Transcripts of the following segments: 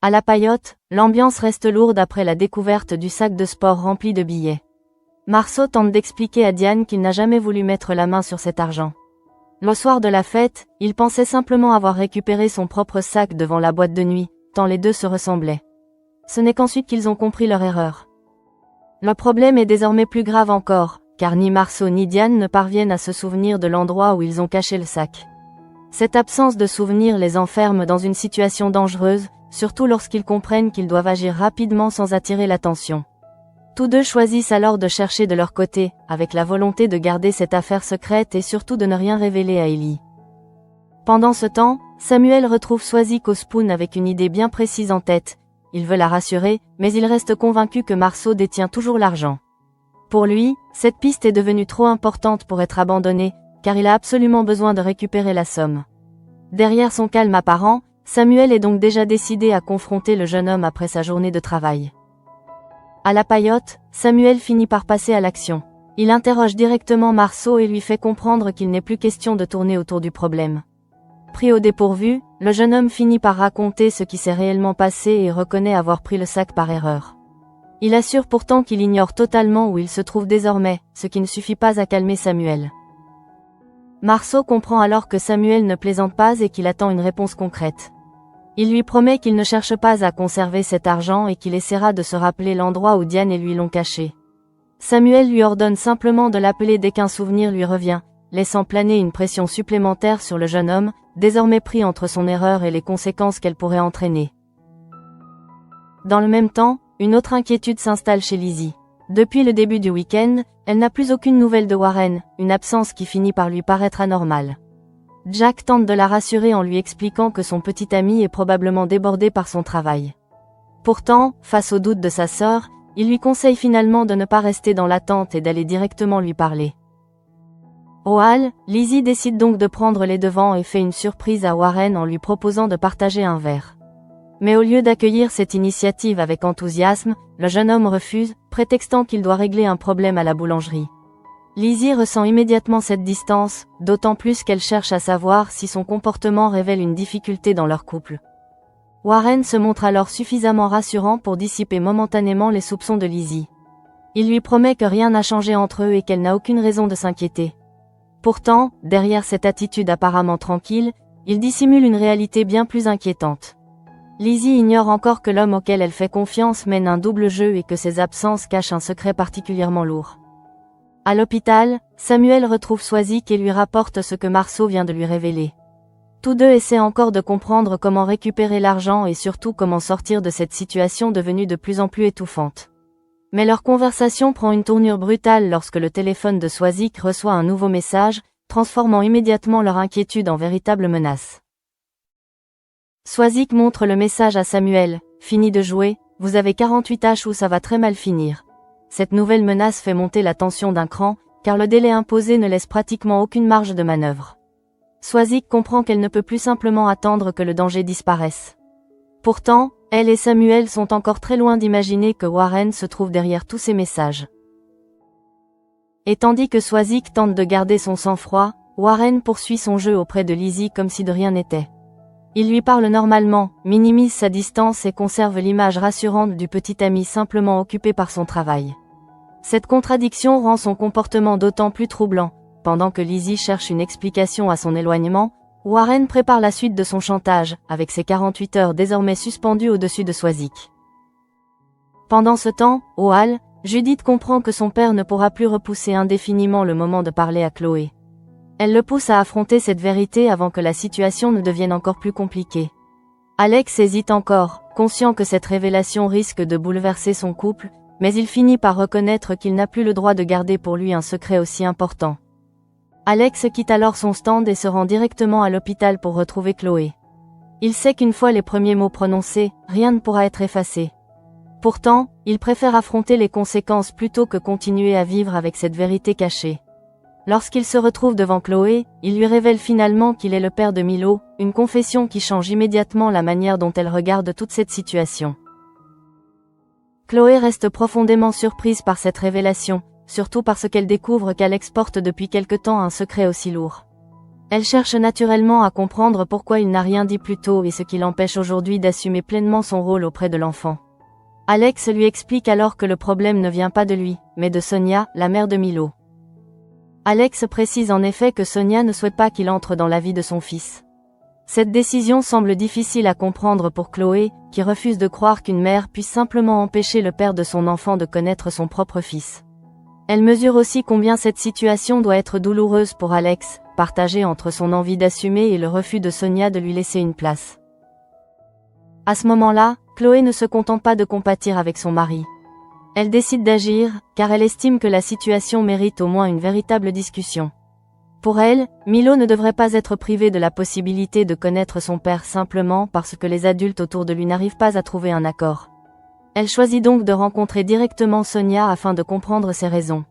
À la paillote, l'ambiance reste lourde après la découverte du sac de sport rempli de billets. Marceau tente d'expliquer à Diane qu'il n'a jamais voulu mettre la main sur cet argent. Le soir de la fête, il pensait simplement avoir récupéré son propre sac devant la boîte de nuit, tant les deux se ressemblaient. Ce n'est qu'ensuite qu'ils ont compris leur erreur. Le problème est désormais plus grave encore, car ni Marceau ni Diane ne parviennent à se souvenir de l'endroit où ils ont caché le sac. Cette absence de souvenir les enferme dans une situation dangereuse, surtout lorsqu'ils comprennent qu'ils doivent agir rapidement sans attirer l'attention. Tous deux choisissent alors de chercher de leur côté, avec la volonté de garder cette affaire secrète et surtout de ne rien révéler à Ellie. Pendant ce temps, Samuel retrouve Swazik au Spoon avec une idée bien précise en tête. Il veut la rassurer, mais il reste convaincu que Marceau détient toujours l'argent. Pour lui, cette piste est devenue trop importante pour être abandonnée, car il a absolument besoin de récupérer la somme. Derrière son calme apparent, Samuel est donc déjà décidé à confronter le jeune homme après sa journée de travail. À la paillote, Samuel finit par passer à l'action. Il interroge directement Marceau et lui fait comprendre qu'il n'est plus question de tourner autour du problème. Pris au dépourvu, le jeune homme finit par raconter ce qui s'est réellement passé et reconnaît avoir pris le sac par erreur. Il assure pourtant qu'il ignore totalement où il se trouve désormais, ce qui ne suffit pas à calmer Samuel. Marceau comprend alors que Samuel ne plaisante pas et qu'il attend une réponse concrète. Il lui promet qu'il ne cherche pas à conserver cet argent et qu'il essaiera de se rappeler l'endroit où Diane et lui l'ont caché. Samuel lui ordonne simplement de l'appeler dès qu'un souvenir lui revient, laissant planer une pression supplémentaire sur le jeune homme, désormais pris entre son erreur et les conséquences qu'elle pourrait entraîner. Dans le même temps, une autre inquiétude s'installe chez Lizzie. Depuis le début du week-end, elle n'a plus aucune nouvelle de Warren, une absence qui finit par lui paraître anormale. Jack tente de la rassurer en lui expliquant que son petit ami est probablement débordé par son travail. Pourtant, face aux doutes de sa sœur, il lui conseille finalement de ne pas rester dans l'attente et d'aller directement lui parler. Au hall, Lizzie décide donc de prendre les devants et fait une surprise à Warren en lui proposant de partager un verre. Mais au lieu d'accueillir cette initiative avec enthousiasme, le jeune homme refuse, prétextant qu'il doit régler un problème à la boulangerie. Lizzie ressent immédiatement cette distance, d'autant plus qu'elle cherche à savoir si son comportement révèle une difficulté dans leur couple. Warren se montre alors suffisamment rassurant pour dissiper momentanément les soupçons de Lizzie. Il lui promet que rien n'a changé entre eux et qu'elle n'a aucune raison de s'inquiéter. Pourtant, derrière cette attitude apparemment tranquille, il dissimule une réalité bien plus inquiétante. Lizzie ignore encore que l'homme auquel elle fait confiance mène un double jeu et que ses absences cachent un secret particulièrement lourd. À l'hôpital, Samuel retrouve Swazik et lui rapporte ce que Marceau vient de lui révéler. Tous deux essaient encore de comprendre comment récupérer l'argent et surtout comment sortir de cette situation devenue de plus en plus étouffante. Mais leur conversation prend une tournure brutale lorsque le téléphone de Swazik reçoit un nouveau message, transformant immédiatement leur inquiétude en véritable menace. Swazik montre le message à Samuel, « Fini de jouer, vous avez 48 H ou ça va très mal finir ». Cette nouvelle menace fait monter la tension d'un cran, car le délai imposé ne laisse pratiquement aucune marge de manœuvre. Swazik comprend qu'elle ne peut plus simplement attendre que le danger disparaisse. Pourtant, elle et Samuel sont encore très loin d'imaginer que Warren se trouve derrière tous ces messages. Et tandis que Swazik tente de garder son sang-froid, Warren poursuit son jeu auprès de Lizzie comme si de rien n'était. Il lui parle normalement, minimise sa distance et conserve l'image rassurante du petit ami simplement occupé par son travail. Cette contradiction rend son comportement d'autant plus troublant. Pendant que Lizzie cherche une explication à son éloignement, Warren prépare la suite de son chantage, avec ses 48 heures désormais suspendues au-dessus de Swazik. Pendant ce temps, au hall, Judith comprend que son père ne pourra plus repousser indéfiniment le moment de parler à Chloé. Elle le pousse à affronter cette vérité avant que la situation ne devienne encore plus compliquée. Alex hésite encore, conscient que cette révélation risque de bouleverser son couple, mais il finit par reconnaître qu'il n'a plus le droit de garder pour lui un secret aussi important. Alex quitte alors son stand et se rend directement à l'hôpital pour retrouver Chloé. Il sait qu'une fois les premiers mots prononcés, rien ne pourra être effacé. Pourtant, il préfère affronter les conséquences plutôt que continuer à vivre avec cette vérité cachée. Lorsqu'il se retrouve devant Chloé, il lui révèle finalement qu'il est le père de Milo, une confession qui change immédiatement la manière dont elle regarde toute cette situation. Chloé reste profondément surprise par cette révélation, surtout parce qu'elle découvre qu'Alex porte depuis quelque temps un secret aussi lourd. Elle cherche naturellement à comprendre pourquoi il n'a rien dit plus tôt et ce qui l'empêche aujourd'hui d'assumer pleinement son rôle auprès de l'enfant. Alex lui explique alors que le problème ne vient pas de lui, mais de Sonia, la mère de Milo. Alex précise en effet que Sonia ne souhaite pas qu'il entre dans la vie de son fils. Cette décision semble difficile à comprendre pour Chloé, qui refuse de croire qu'une mère puisse simplement empêcher le père de son enfant de connaître son propre fils. Elle mesure aussi combien cette situation doit être douloureuse pour Alex, partagée entre son envie d'assumer et le refus de Sonia de lui laisser une place. À ce moment-là, Chloé ne se contente pas de compatir avec son mari. Elle décide d'agir, car elle estime que la situation mérite au moins une véritable discussion. Pour elle, Milo ne devrait pas être privé de la possibilité de connaître son père simplement parce que les adultes autour de lui n'arrivent pas à trouver un accord. Elle choisit donc de rencontrer directement Sonia afin de comprendre ses raisons.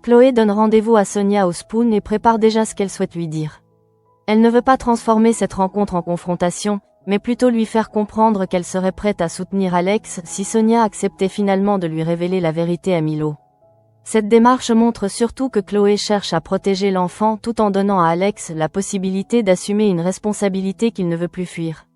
Chloé donne rendez-vous à Sonia au Spoon et prépare déjà ce qu'elle souhaite lui dire. Elle ne veut pas transformer cette rencontre en confrontation, mais plutôt lui faire comprendre qu'elle serait prête à soutenir Alex si Sonia acceptait finalement de lui révéler la vérité à Milo. Cette démarche montre surtout que Chloé cherche à protéger l'enfant tout en donnant à Alex la possibilité d'assumer une responsabilité qu'il ne veut plus fuir.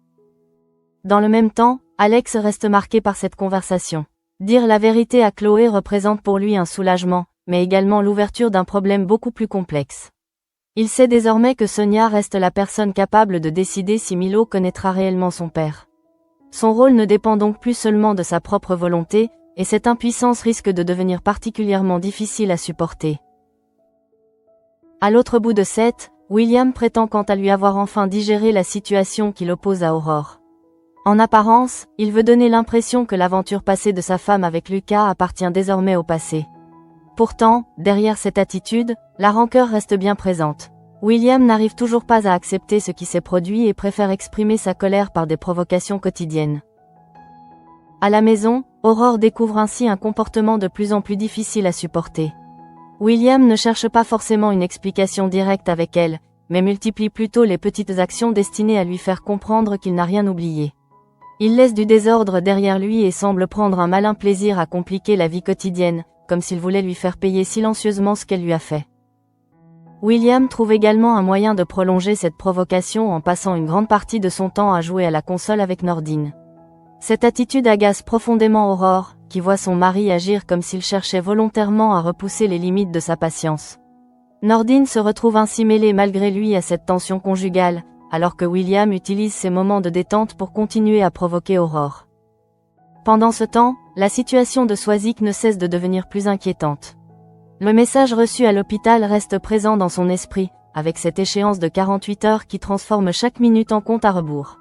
Dans le même temps, Alex reste marqué par cette conversation. Dire la vérité à Chloé représente pour lui un soulagement, mais également l'ouverture d'un problème beaucoup plus complexe. Il sait désormais que Sonia reste la personne capable de décider si Milo connaîtra réellement son père. Son rôle ne dépend donc plus seulement de sa propre volonté, et cette impuissance risque de devenir particulièrement difficile à supporter. À l'autre bout de Seth, William prétend quant à lui avoir enfin digéré la situation qui l'oppose à Aurore. En apparence, il veut donner l'impression que l'aventure passée de sa femme avec Lucas appartient désormais au passé. Pourtant, derrière cette attitude, la rancœur reste bien présente. William n'arrive toujours pas à accepter ce qui s'est produit et préfère exprimer sa colère par des provocations quotidiennes. À la maison, Aurore découvre ainsi un comportement de plus en plus difficile à supporter. William ne cherche pas forcément une explication directe avec elle, mais multiplie plutôt les petites actions destinées à lui faire comprendre qu'il n'a rien oublié. Il laisse du désordre derrière lui et semble prendre un malin plaisir à compliquer la vie quotidienne, comme s'il voulait lui faire payer silencieusement ce qu'elle lui a fait. William trouve également un moyen de prolonger cette provocation en passant une grande partie de son temps à jouer à la console avec Nordine. Cette attitude agace profondément Aurore, qui voit son mari agir comme s'il cherchait volontairement à repousser les limites de sa patience. Nordine se retrouve ainsi mêlée malgré lui à cette tension conjugale, alors que William utilise ces moments de détente pour continuer à provoquer Aurore. Pendant ce temps, la situation de Swazik ne cesse de devenir plus inquiétante. Le message reçu à l'hôpital reste présent dans son esprit, avec cette échéance de 48 heures qui transforme chaque minute en compte à rebours.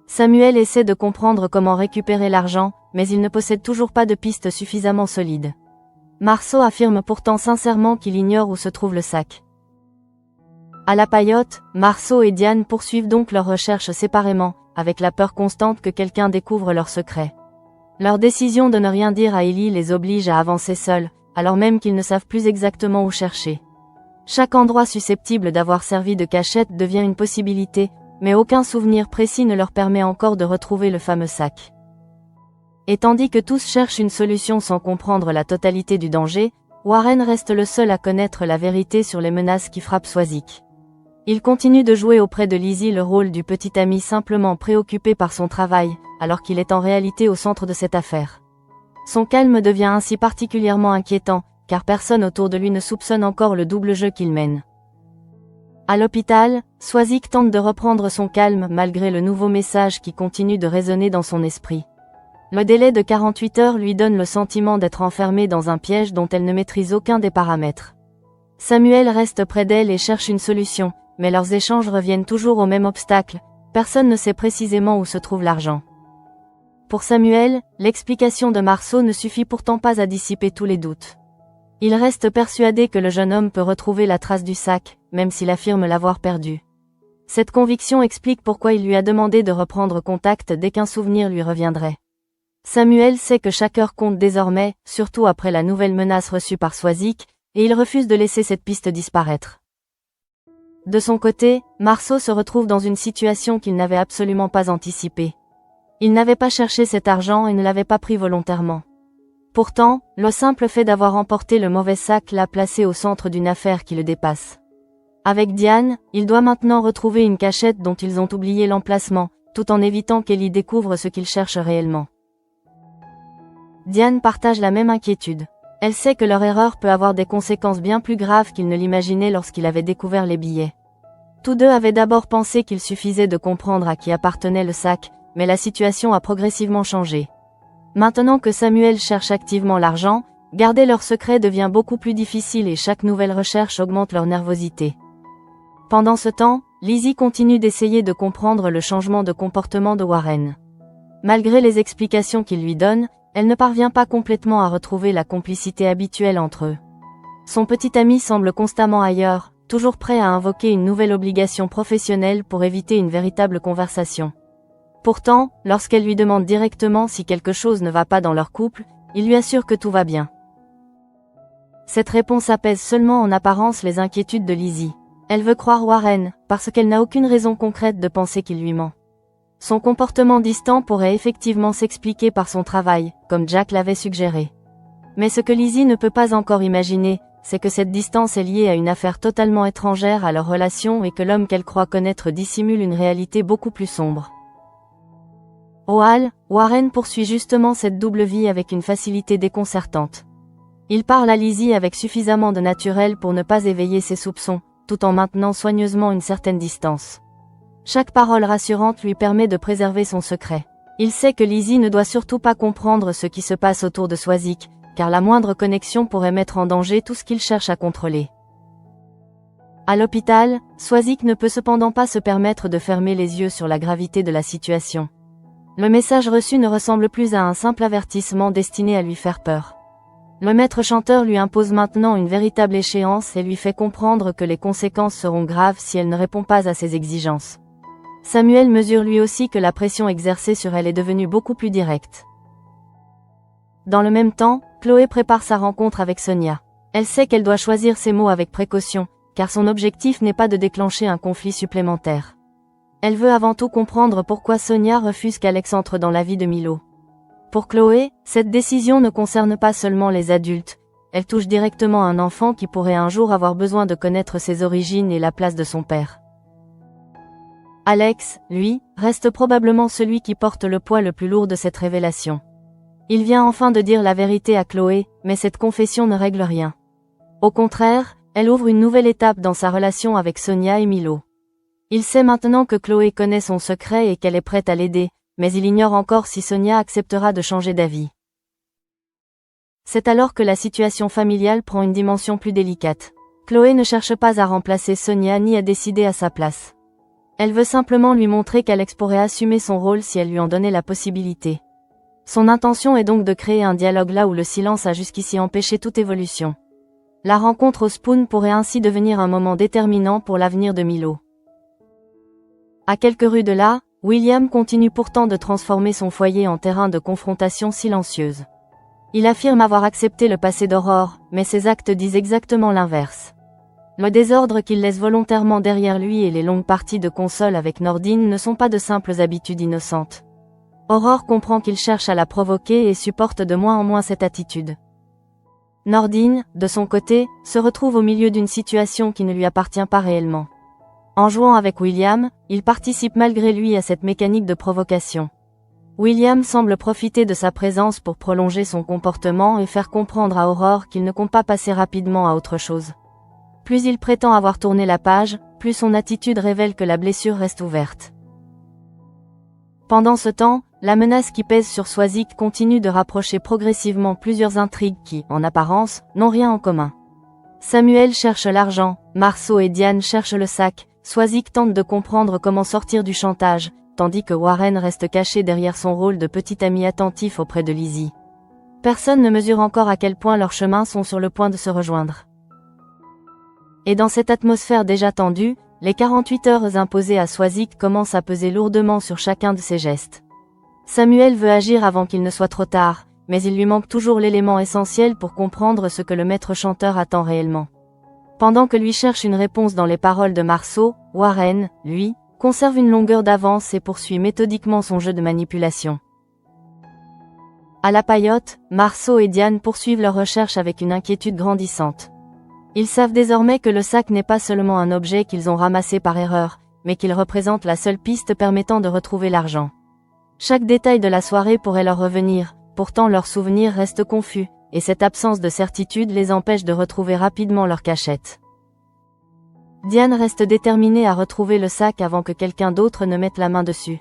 Samuel essaie de comprendre comment récupérer l'argent, mais il ne possède toujours pas de piste suffisamment solide. Marceau affirme pourtant sincèrement qu'il ignore où se trouve le sac. À la paillote, Marceau et Diane poursuivent donc leurs recherches séparément, avec la peur constante que quelqu'un découvre leur secret. Leur décision de ne rien dire à Ellie les oblige à avancer seuls, alors même qu'ils ne savent plus exactement où chercher. Chaque endroit susceptible d'avoir servi de cachette devient une possibilité, mais aucun souvenir précis ne leur permet encore de retrouver le fameux sac. Et tandis que tous cherchent une solution sans comprendre la totalité du danger, Warren reste le seul à connaître la vérité sur les menaces qui frappent Swazik. Il continue de jouer auprès de Lizzie le rôle du petit ami simplement préoccupé par son travail, alors qu'il est en réalité au centre de cette affaire. Son calme devient ainsi particulièrement inquiétant, car personne autour de lui ne soupçonne encore le double jeu qu'il mène. À l'hôpital, Swazik tente de reprendre son calme malgré le nouveau message qui continue de résonner dans son esprit. Le délai de 48 heures lui donne le sentiment d'être enfermée dans un piège dont elle ne maîtrise aucun des paramètres. Samuel reste près d'elle et cherche une solution, mais leurs échanges reviennent toujours au même obstacle, personne ne sait précisément où se trouve l'argent. Pour Samuel, l'explication de Marceau ne suffit pourtant pas à dissiper tous les doutes. Il reste persuadé que le jeune homme peut retrouver la trace du sac, même s'il affirme l'avoir perdu. Cette conviction explique pourquoi il lui a demandé de reprendre contact dès qu'un souvenir lui reviendrait. Samuel sait que chaque heure compte désormais, surtout après la nouvelle menace reçue par Swazik, et il refuse de laisser cette piste disparaître. De son côté, Marceau se retrouve dans une situation qu'il n'avait absolument pas anticipée. Il n'avait pas cherché cet argent et ne l'avait pas pris volontairement. Pourtant, le simple fait d'avoir emporté le mauvais sac l'a placé au centre d'une affaire qui le dépasse. Avec Diane, il doit maintenant retrouver une cachette dont ils ont oublié l'emplacement, tout en évitant qu'Ellie découvre ce qu'il cherche réellement. Diane partage la même inquiétude. Elle sait que leur erreur peut avoir des conséquences bien plus graves qu'il ne l'imaginait lorsqu'il avait découvert les billets. Tous deux avaient d'abord pensé qu'il suffisait de comprendre à qui appartenait le sac, mais la situation a progressivement changé. Maintenant que Samuel cherche activement l'argent, garder leur secret devient beaucoup plus difficile et chaque nouvelle recherche augmente leur nervosité. Pendant ce temps, Lizzie continue d'essayer de comprendre le changement de comportement de Warren. Malgré les explications qu'il lui donne, elle ne parvient pas complètement à retrouver la complicité habituelle entre eux. Son petit ami semble constamment ailleurs, toujours prêt à invoquer une nouvelle obligation professionnelle pour éviter une véritable conversation. Pourtant, lorsqu'elle lui demande directement si quelque chose ne va pas dans leur couple, il lui assure que tout va bien. Cette réponse apaise seulement en apparence les inquiétudes de Lizzie. Elle veut croire Warren, parce qu'elle n'a aucune raison concrète de penser qu'il lui ment. Son comportement distant pourrait effectivement s'expliquer par son travail, comme Jack l'avait suggéré. Mais ce que Lizzie ne peut pas encore imaginer, c'est que cette distance est liée à une affaire totalement étrangère à leur relation et que l'homme qu'elle croit connaître dissimule une réalité beaucoup plus sombre. Au hall, Warren poursuit justement cette double vie avec une facilité déconcertante. Il parle à Lizzie avec suffisamment de naturel pour ne pas éveiller ses soupçons, tout en maintenant soigneusement une certaine distance. Chaque parole rassurante lui permet de préserver son secret. Il sait que Lizzie ne doit surtout pas comprendre ce qui se passe autour de Swazik, car la moindre connexion pourrait mettre en danger tout ce qu'il cherche à contrôler. À l'hôpital, Swazik ne peut cependant pas se permettre de fermer les yeux sur la gravité de la situation. Le message reçu ne ressemble plus à un simple avertissement destiné à lui faire peur. Le maître chanteur lui impose maintenant une véritable échéance et lui fait comprendre que les conséquences seront graves si elle ne répond pas à ses exigences. Samuel mesure lui aussi que la pression exercée sur elle est devenue beaucoup plus directe. Dans le même temps, Chloé prépare sa rencontre avec Sonia. Elle sait qu'elle doit choisir ses mots avec précaution, car son objectif n'est pas de déclencher un conflit supplémentaire. Elle veut avant tout comprendre pourquoi Sonia refuse qu'Alex entre dans la vie de Milo. Pour Chloé, cette décision ne concerne pas seulement les adultes, elle touche directement un enfant qui pourrait un jour avoir besoin de connaître ses origines et la place de son père. Alex, lui, reste probablement celui qui porte le poids le plus lourd de cette révélation. Il vient enfin de dire la vérité à Chloé, mais cette confession ne règle rien. Au contraire, elle ouvre une nouvelle étape dans sa relation avec Sonia et Milo. Il sait maintenant que Chloé connaît son secret et qu'elle est prête à l'aider, mais il ignore encore si Sonia acceptera de changer d'avis. C'est alors que la situation familiale prend une dimension plus délicate. Chloé ne cherche pas à remplacer Sonia ni à décider à sa place. Elle veut simplement lui montrer qu'Alex pourrait assumer son rôle si elle lui en donnait la possibilité. Son intention est donc de créer un dialogue là où le silence a jusqu'ici empêché toute évolution. La rencontre au Spoon pourrait ainsi devenir un moment déterminant pour l'avenir de Milo. À quelques rues de là, William continue pourtant de transformer son foyer en terrain de confrontation silencieuse. Il affirme avoir accepté le passé d'Aurore, mais ses actes disent exactement l'inverse. Le désordre qu'il laisse volontairement derrière lui et les longues parties de console avec Nordine ne sont pas de simples habitudes innocentes. Aurore comprend qu'il cherche à la provoquer et supporte de moins en moins cette attitude. Nordine, de son côté, se retrouve au milieu d'une situation qui ne lui appartient pas réellement. En jouant avec William, il participe malgré lui à cette mécanique de provocation. William semble profiter de sa présence pour prolonger son comportement et faire comprendre à Aurore qu'il ne compte pas passer rapidement à autre chose. Plus il prétend avoir tourné la page, plus son attitude révèle que la blessure reste ouverte. Pendant ce temps, la menace qui pèse sur Swazik continue de rapprocher progressivement plusieurs intrigues qui, en apparence, n'ont rien en commun. Samuel cherche l'argent, Marceau et Diane cherchent le sac, Swazik tente de comprendre comment sortir du chantage, tandis que Warren reste caché derrière son rôle de petit ami attentif auprès de Lizzie. Personne ne mesure encore à quel point leurs chemins sont sur le point de se rejoindre. Et dans cette atmosphère déjà tendue, les 48 heures imposées à Swazik commencent à peser lourdement sur chacun de ses gestes. Samuel veut agir avant qu'il ne soit trop tard, mais il lui manque toujours l'élément essentiel pour comprendre ce que le maître chanteur attend réellement. Pendant que lui cherche une réponse dans les paroles de Marceau, Warren, lui, conserve une longueur d'avance et poursuit méthodiquement son jeu de manipulation. À la paillote, Marceau et Diane poursuivent leur recherche avec une inquiétude grandissante. Ils savent désormais que le sac n'est pas seulement un objet qu'ils ont ramassé par erreur, mais qu'il représente la seule piste permettant de retrouver l'argent. Chaque détail de la soirée pourrait leur revenir, pourtant leurs souvenirs restent confus, et cette absence de certitude les empêche de retrouver rapidement leur cachette. Diane reste déterminée à retrouver le sac avant que quelqu'un d'autre ne mette la main dessus.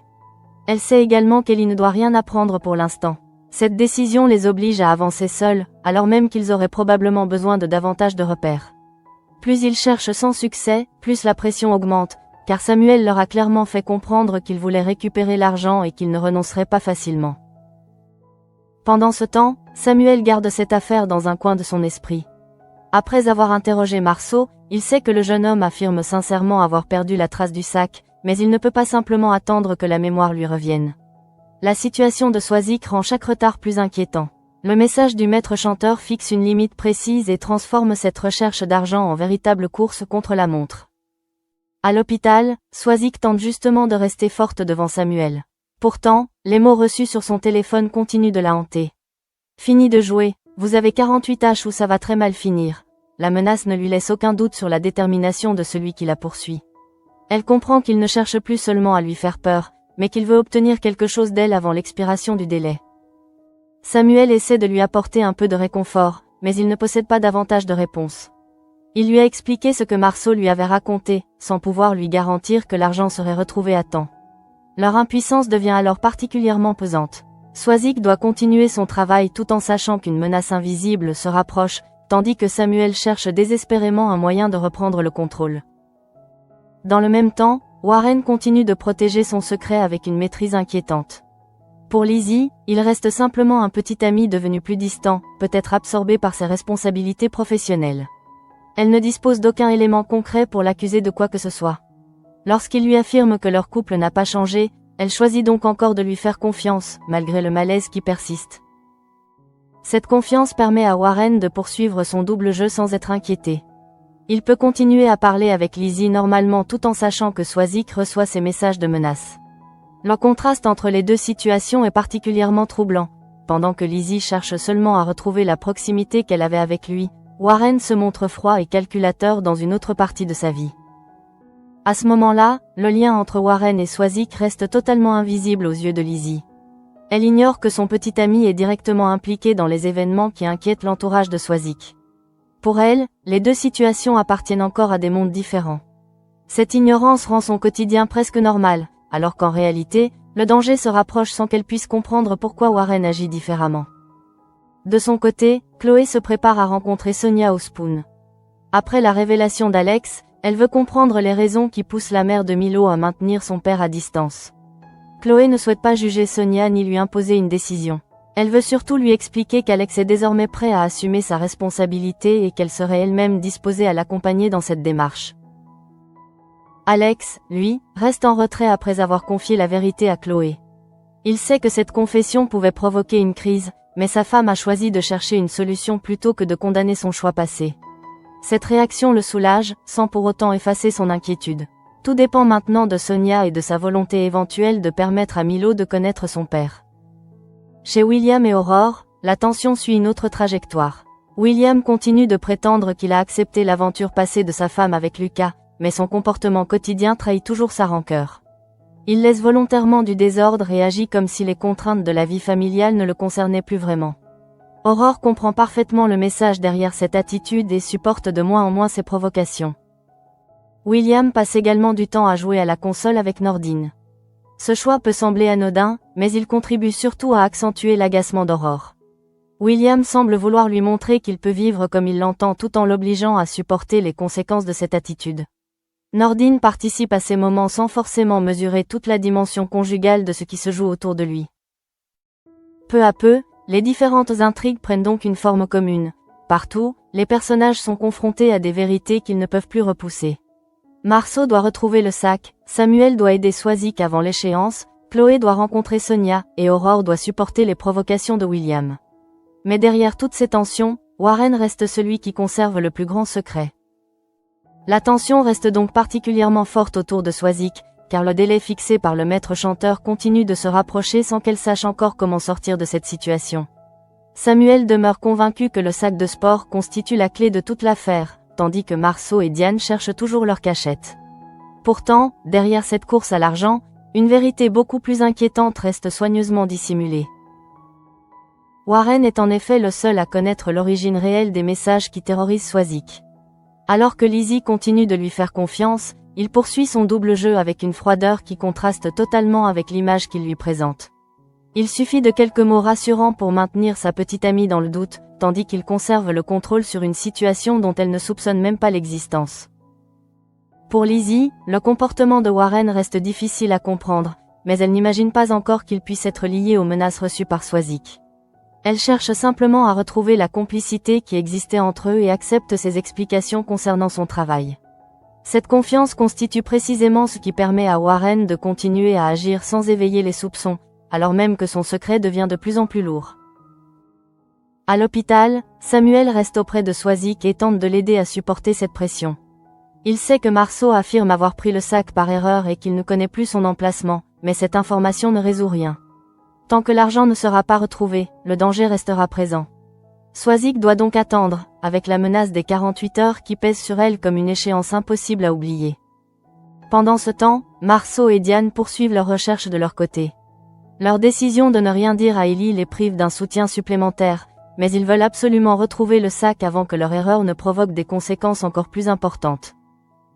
Elle sait également qu'Ellie ne doit rien apprendre pour l'instant. Cette décision les oblige à avancer seuls, alors même qu'ils auraient probablement besoin de davantage de repères. Plus ils cherchent sans succès, plus la pression augmente, car Samuel leur a clairement fait comprendre qu'il voulait récupérer l'argent et qu'il ne renoncerait pas facilement. Pendant ce temps, Samuel garde cette affaire dans un coin de son esprit. Après avoir interrogé Marceau, il sait que le jeune homme affirme sincèrement avoir perdu la trace du sac, mais il ne peut pas simplement attendre que la mémoire lui revienne. La situation de Swazik rend chaque retard plus inquiétant. Le message du maître chanteur fixe une limite précise et transforme cette recherche d'argent en véritable course contre la montre. À l'hôpital, Swazik tente justement de rester forte devant Samuel. Pourtant, les mots reçus sur son téléphone continuent de la hanter. Fini de jouer, vous avez 48 H ou ça va très mal finir. La menace ne lui laisse aucun doute sur la détermination de celui qui la poursuit. Elle comprend qu'il ne cherche plus seulement à lui faire peur, mais qu'il veut obtenir quelque chose d'elle avant l'expiration du délai. Samuel essaie de lui apporter un peu de réconfort, mais il ne possède pas davantage de réponses. Il lui a expliqué ce que Marceau lui avait raconté, sans pouvoir lui garantir que l'argent serait retrouvé à temps. Leur impuissance devient alors particulièrement pesante. Swazik doit continuer son travail tout en sachant qu'une menace invisible se rapproche, tandis que Samuel cherche désespérément un moyen de reprendre le contrôle. Dans le même temps, Warren continue de protéger son secret avec une maîtrise inquiétante. Pour Lizzie, il reste simplement un petit ami devenu plus distant, peut-être absorbé par ses responsabilités professionnelles. Elle ne dispose d'aucun élément concret pour l'accuser de quoi que ce soit. Lorsqu'il lui affirme que leur couple n'a pas changé, elle choisit donc encore de lui faire confiance, malgré le malaise qui persiste. Cette confiance permet à Warren de poursuivre son double jeu sans être inquiété. Il peut continuer à parler avec Lizzie normalement tout en sachant que Swazik reçoit ses messages de menace. Le contraste entre les deux situations est particulièrement troublant. Pendant que Lizzie cherche seulement à retrouver la proximité qu'elle avait avec lui, Warren se montre froid et calculateur dans une autre partie de sa vie. À ce moment-là, le lien entre Warren et Swazik reste totalement invisible aux yeux de Lizzie. Elle ignore que son petit ami est directement impliqué dans les événements qui inquiètent l'entourage de Swazik. Pour elle, les deux situations appartiennent encore à des mondes différents. Cette ignorance rend son quotidien presque normal, alors qu'en réalité, le danger se rapproche sans qu'elle puisse comprendre pourquoi Warren agit différemment. De son côté, Chloé se prépare à rencontrer Sonia au Spoon. Après la révélation d'Alex, elle veut comprendre les raisons qui poussent la mère de Milo à maintenir son père à distance. Chloé ne souhaite pas juger Sonia ni lui imposer une décision. Elle veut surtout lui expliquer qu'Alex est désormais prêt à assumer sa responsabilité et qu'elle serait elle-même disposée à l'accompagner dans cette démarche. Alex, lui, reste en retrait après avoir confié la vérité à Chloé. Il sait que cette confession pouvait provoquer une crise, mais sa femme a choisi de chercher une solution plutôt que de condamner son choix passé. Cette réaction le soulage, sans pour autant effacer son inquiétude. Tout dépend maintenant de Sonia et de sa volonté éventuelle de permettre à Milo de connaître son père. Chez William et Aurore, la tension suit une autre trajectoire. William continue de prétendre qu'il a accepté l'aventure passée de sa femme avec Lucas, mais son comportement quotidien trahit toujours sa rancœur. Il laisse volontairement du désordre et agit comme si les contraintes de la vie familiale ne le concernaient plus vraiment. Aurore comprend parfaitement le message derrière cette attitude et supporte de moins en moins ses provocations. William passe également du temps à jouer à la console avec Nordine. Ce choix peut sembler anodin, mais il contribue surtout à accentuer l'agacement d'Aurore. William semble vouloir lui montrer qu'il peut vivre comme il l'entend tout en l'obligeant à supporter les conséquences de cette attitude. Nordine participe à ces moments sans forcément mesurer toute la dimension conjugale de ce qui se joue autour de lui. Peu à peu, les différentes intrigues prennent donc une forme commune. Partout, les personnages sont confrontés à des vérités qu'ils ne peuvent plus repousser. Marceau doit retrouver le sac, Samuel doit aider Swazik avant l'échéance, Chloé doit rencontrer Sonia, et Aurore doit supporter les provocations de William. Mais derrière toutes ces tensions, Warren reste celui qui conserve le plus grand secret. La tension reste donc particulièrement forte autour de Swazik, car le délai fixé par le maître chanteur continue de se rapprocher sans qu'elle sache encore comment sortir de cette situation. Samuel demeure convaincu que le sac de sport constitue la clé de toute l'affaire, tandis que Marceau et Diane cherchent toujours leur cachette. Pourtant, derrière cette course à l'argent, une vérité beaucoup plus inquiétante reste soigneusement dissimulée. Warren est en effet le seul à connaître l'origine réelle des messages qui terrorisent Swazik. Alors que Lizzie continue de lui faire confiance, il poursuit son double jeu avec une froideur qui contraste totalement avec l'image qu'il lui présente. Il suffit de quelques mots rassurants pour maintenir sa petite amie dans le doute, tandis qu'il conserve le contrôle sur une situation dont elle ne soupçonne même pas l'existence. Pour Lizzie, le comportement de Warren reste difficile à comprendre, mais elle n'imagine pas encore qu'il puisse être lié aux menaces reçues par Swazik. Elle cherche simplement à retrouver la complicité qui existait entre eux et accepte ses explications concernant son travail. Cette confiance constitue précisément ce qui permet à Warren de continuer à agir sans éveiller les soupçons, alors même que son secret devient de plus en plus lourd. À l'hôpital, Samuel reste auprès de Swazik et tente de l'aider à supporter cette pression. Il sait que Marceau affirme avoir pris le sac par erreur et qu'il ne connaît plus son emplacement, mais cette information ne résout rien. Tant que l'argent ne sera pas retrouvé, le danger restera présent. Swazik doit donc attendre, avec la menace des 48 heures qui pèse sur elle comme une échéance impossible à oublier. Pendant ce temps, Marceau et Diane poursuivent leurs recherches de leur côté. Leur décision de ne rien dire à Ellie les prive d'un soutien supplémentaire, mais ils veulent absolument retrouver le sac avant que leur erreur ne provoque des conséquences encore plus importantes.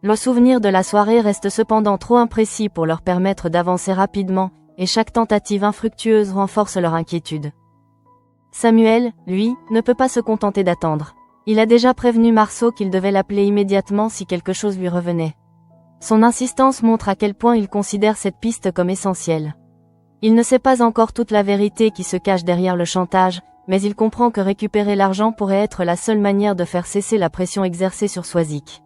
Le souvenir de la soirée reste cependant trop imprécis pour leur permettre d'avancer rapidement, et chaque tentative infructueuse renforce leur inquiétude. Samuel, lui, ne peut pas se contenter d'attendre. Il a déjà prévenu Marceau qu'il devait l'appeler immédiatement si quelque chose lui revenait. Son insistance montre à quel point il considère cette piste comme essentielle. Il ne sait pas encore toute la vérité qui se cache derrière le chantage, mais il comprend que récupérer l'argent pourrait être la seule manière de faire cesser la pression exercée sur Swazik.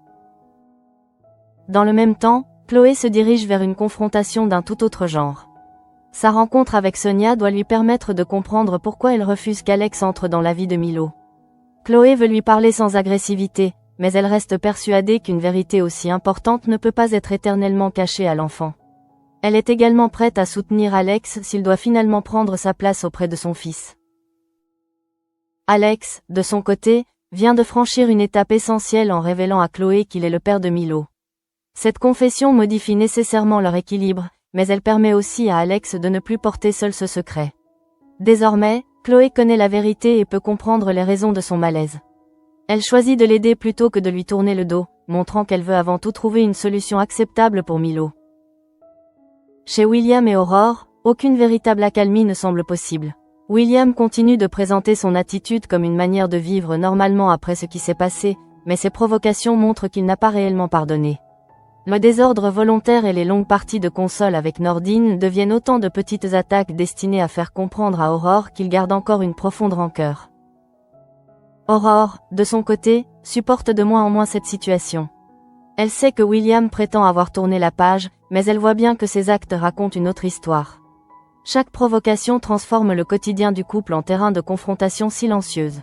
Dans le même temps, Chloé se dirige vers une confrontation d'un tout autre genre. Sa rencontre avec Sonia doit lui permettre de comprendre pourquoi elle refuse qu'Alex entre dans la vie de Milo. Chloé veut lui parler sans agressivité, mais elle reste persuadée qu'une vérité aussi importante ne peut pas être éternellement cachée à l'enfant. Elle est également prête à soutenir Alex s'il doit finalement prendre sa place auprès de son fils. Alex, de son côté, vient de franchir une étape essentielle en révélant à Chloé qu'il est le père de Milo. Cette confession modifie nécessairement leur équilibre, mais elle permet aussi à Alex de ne plus porter seul ce secret. Désormais, Chloé connaît la vérité et peut comprendre les raisons de son malaise. Elle choisit de l'aider plutôt que de lui tourner le dos, montrant qu'elle veut avant tout trouver une solution acceptable pour Milo. Chez William et Aurore, aucune véritable accalmie ne semble possible. William continue de présenter son attitude comme une manière de vivre normalement après ce qui s'est passé, mais ses provocations montrent qu'il n'a pas réellement pardonné. Le désordre volontaire et les longues parties de console avec Nordine deviennent autant de petites attaques destinées à faire comprendre à Aurore qu'il garde encore une profonde rancœur. Aurore, de son côté, supporte de moins en moins cette situation. Elle sait que William prétend avoir tourné la page, mais elle voit bien que ses actes racontent une autre histoire. Chaque provocation transforme le quotidien du couple en terrain de confrontation silencieuse.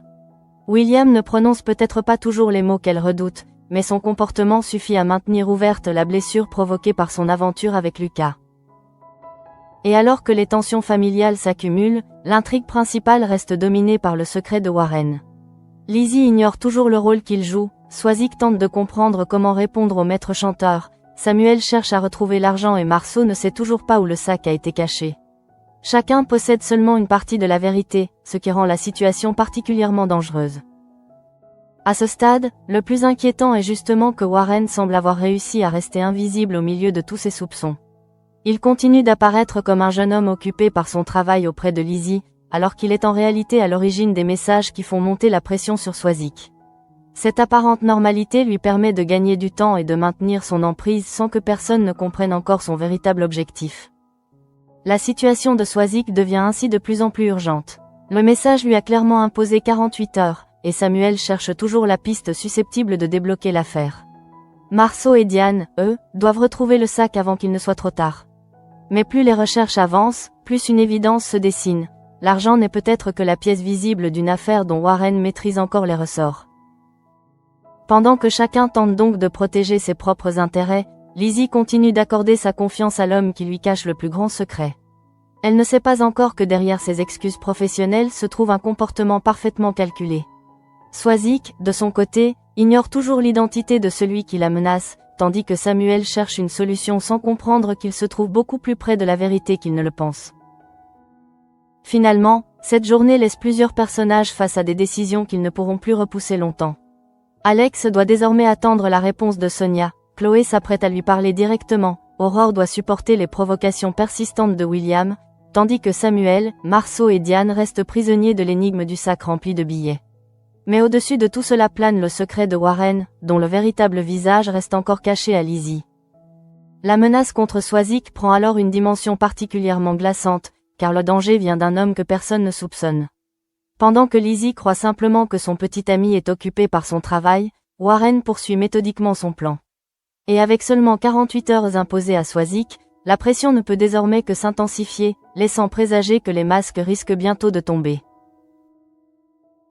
William ne prononce peut-être pas toujours les mots qu'elle redoute, mais son comportement suffit à maintenir ouverte la blessure provoquée par son aventure avec Lucas. Et alors que les tensions familiales s'accumulent, l'intrigue principale reste dominée par le secret de Warren. Lizzie ignore toujours le rôle qu'il joue, Swazik tente de comprendre comment répondre au maître chanteur, Samuel cherche à retrouver l'argent et Marceau ne sait toujours pas où le sac a été caché. Chacun possède seulement une partie de la vérité, ce qui rend la situation particulièrement dangereuse. À ce stade, le plus inquiétant est justement que Warren semble avoir réussi à rester invisible au milieu de tous ses soupçons. Il continue d'apparaître comme un jeune homme occupé par son travail auprès de Lizzie, alors qu'il est en réalité à l'origine des messages qui font monter la pression sur Swazik. Cette apparente normalité lui permet de gagner du temps et de maintenir son emprise sans que personne ne comprenne encore son véritable objectif. La situation de Swazik devient ainsi de plus en plus urgente. Le message lui a clairement imposé 48 heures. Et Samuel cherche toujours la piste susceptible de débloquer l'affaire. Marceau et Diane, eux, doivent retrouver le sac avant qu'il ne soit trop tard. Mais plus les recherches avancent, plus une évidence se dessine. L'argent n'est peut-être que la pièce visible d'une affaire dont Warren maîtrise encore les ressorts. Pendant que chacun tente donc de protéger ses propres intérêts, Lizzie continue d'accorder sa confiance à l'homme qui lui cache le plus grand secret. Elle ne sait pas encore que derrière ses excuses professionnelles se trouve un comportement parfaitement calculé. Swazik, de son côté, ignore toujours l'identité de celui qui la menace, tandis que Samuel cherche une solution sans comprendre qu'il se trouve beaucoup plus près de la vérité qu'il ne le pense. Finalement, cette journée laisse plusieurs personnages face à des décisions qu'ils ne pourront plus repousser longtemps. Alex doit désormais attendre la réponse de Sonia, Chloé s'apprête à lui parler directement, Aurore doit supporter les provocations persistantes de William, tandis que Samuel, Marceau et Diane restent prisonniers de l'énigme du sac rempli de billets. Mais au-dessus de tout cela plane le secret de Warren, dont le véritable visage reste encore caché à Lizzie. La menace contre Swazik prend alors une dimension particulièrement glaçante, car le danger vient d'un homme que personne ne soupçonne. Pendant que Lizzie croit simplement que son petit ami est occupé par son travail, Warren poursuit méthodiquement son plan. Et avec seulement 48 heures imposées à Swazik, la pression ne peut désormais que s'intensifier, laissant présager que les masques risquent bientôt de tomber.